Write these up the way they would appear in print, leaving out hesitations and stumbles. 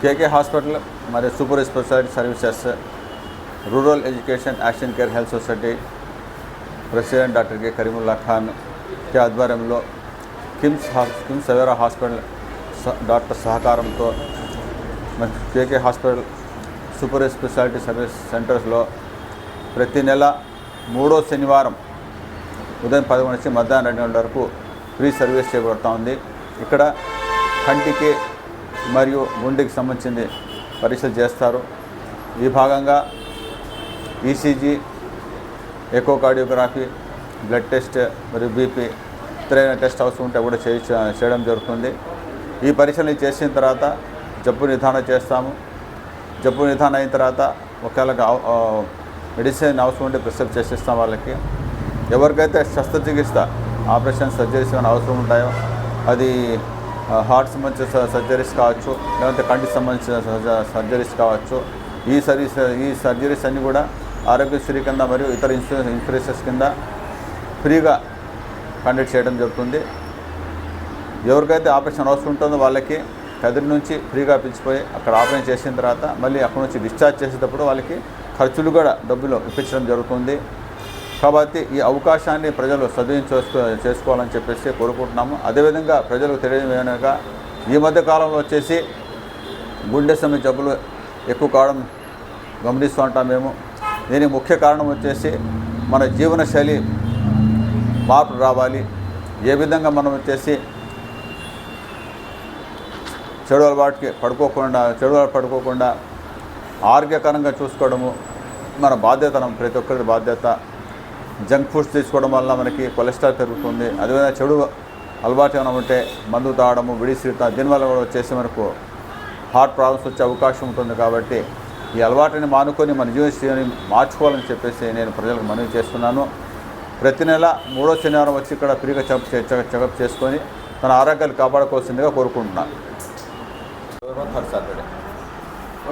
కేకే hospital మరియు super speciality services, rural education action care health society president doctor K Kareemulla Khan के ఆధ్వర్యంలో KIMS Savera hospital doctor సహకారంతో KK hospital super speciality service సెంటర్స్లో ప్రతి నెల 3వ శనివారం ఉదయం 11 నుంచి మధ్యాహ్నం 2 గంటల వరకు ఫ్రీ సర్వీస్ చేయబడుతూ ఉంది. ఇక్కడ కంటికి మరియు గుండెకి సంబంధించిన పరీక్షలు చేస్తారు. ఈ భాగంగా ఈసీజీ, ఎకోకార్డియోగ్రఫీ, బ్లడ్ టెస్ట్ మరియు బీపీ ఇతరైన టెస్ట్ అవసరం ఉంటే కూడా చేయడం జరుగుతుంది. ఈ పరీక్షలు చేసిన తర్వాత జబ్బు నిర్ధారణ చేస్తాము. జబ్బు నిర్ధారణ అయిన తర్వాత ఒకవేళ మెడిసిన్ అవసరం ఉంటే ప్రిస్క్రైబ్ చేసిస్తాం వాళ్ళకి. ఎవరికైతే శస్త్రచికిత్స, ఆపరేషన్, సర్జరీస్ ఏమైనా అవసరం ఉంటాయో అది హార్ట్ సంబంధించిన సర్జరీస్ కావచ్చు, లేదంటే కంటికి సంబంధించిన సర్జరీస్ కావచ్చు. ఈ సర్జరీస్ అన్నీ కూడా ఆరోగ్యశ్రీ కింద మరియు ఇతర ఇన్సూరెన్సెస్ కింద ఫ్రీగా కండక్ట్ చేయడం జరుగుతుంది. ఎవరికైతే ఆపరేషన్ అవసరం ఉంటుందో వాళ్ళకి కదిరి నుంచి ఫ్రీగా పిలిచిపోయి అక్కడ ఆపరేషన్ చేసిన తర్వాత మళ్ళీ అక్కడ నుంచి డిశ్చార్జ్ చేసేటప్పుడు వాళ్ళకి ఖర్చులు కూడా డబ్బులు ఇప్పించడం జరుగుతుంది. కాబట్టి ఈ అవకాశాన్ని ప్రజలు సద్వినియోగం చేసుకోవాలని చెప్పేసి కోరుకుంటున్నాము. అదేవిధంగా ప్రజలకు తెలియజేయగా ఈ మధ్య కాలంలో వచ్చేసి గుండె సంబంధించిన జబ్బులు ఎక్కువ కావడం గమనిస్తూ ఉంటాం మేము. దీనికి ముఖ్య కారణం వచ్చేసి మన జీవనశైలి మార్పు రావాలి. ఏ విధంగా మనం వచ్చేసి చెడు అలవాటు పడుకోకుండా ఆరోగ్యకరంగా చూసుకోవడము మన బాధ్యత, ప్రతి ఒక్కరి బాధ్యత. జంక్ ఫుడ్స్ తీసుకోవడం వల్ల మనకి కొలెస్ట్రాల్ పెరుగుతుంది. అదేవిధంగా చెడు అలవాటు ఏమైనా ఉంటే మందు తాగడము, విడిసిత, దీనివల్ల కూడా వచ్చేసి మనకు హార్ట్ ప్రాబ్లమ్స్ వచ్చే అవకాశం ఉంటుంది. కాబట్టి ఈ అలవాటుని మానుకొని మన జీవనశైలిని మార్చుకోవాలని చెప్పేసి నేను ప్రజలకు మనవి చేస్తున్నాను. ప్రతి నెల 3వ శనివారం వచ్చి ఇక్కడ ఫ్రీగా చెకప్ చేసుకొని తన ఆరోగ్యాలు కాపాడుకోవాల్సిందిగా కోరుకుంటున్నాను.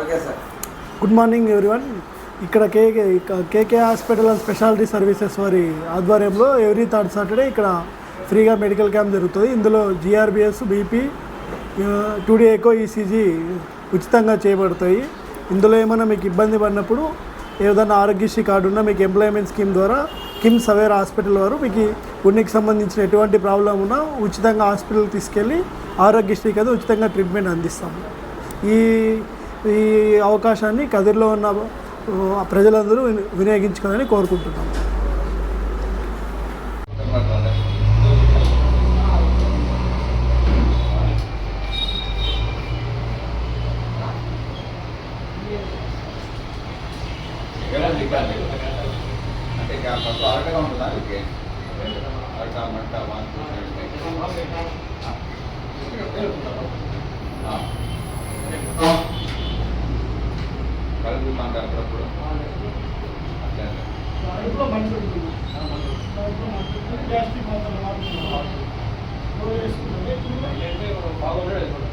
Okay sir. Good morning everyone. ఇక్కడ కేకే హాస్పిటల్ అండ్ స్పెషాలిటీ సర్వీసెస్ వారి ఆధ్వర్యంలో ఎవ్రీ థర్డ్ సాటర్డే ఇక్కడ ఫ్రీగా మెడికల్ క్యాంప్ జరుగుతుంది. ఇందులో GRBS, BP, 2D echo, ECG ఉచితంగా చేయబడతాయి. ఇందులో ఏమైనా మీకు ఇబ్బంది పడినప్పుడు ఏదైనా ఆరోగ్యశ్రీ కార్డు ఉన్నా మీకు ఎంప్లాయ్మెంట్ స్కీమ్ ద్వారా కిమ్స్ సవేరా హాస్పిటల్ వారు మీకు గుండెకి సంబంధించిన ఎటువంటి ప్రాబ్లం ఉన్నా ఉచితంగా హాస్పిటల్కి తీసుకెళ్ళి ఆరోగ్యశ్రీ కదా ఉచితంగా ట్రీట్మెంట్ అందిస్తాము. ఈ అవకాశాన్ని కదిరిలో ఉన్న ప్రజలందరూ వినియోగించుకోవాలని కోరుకుంటున్నాము. అంటే అరటగా ఉంటుందా? అరట, మంట, వాంతి కలుగుతుందంటే అప్పుడప్పుడు బాగుండేది.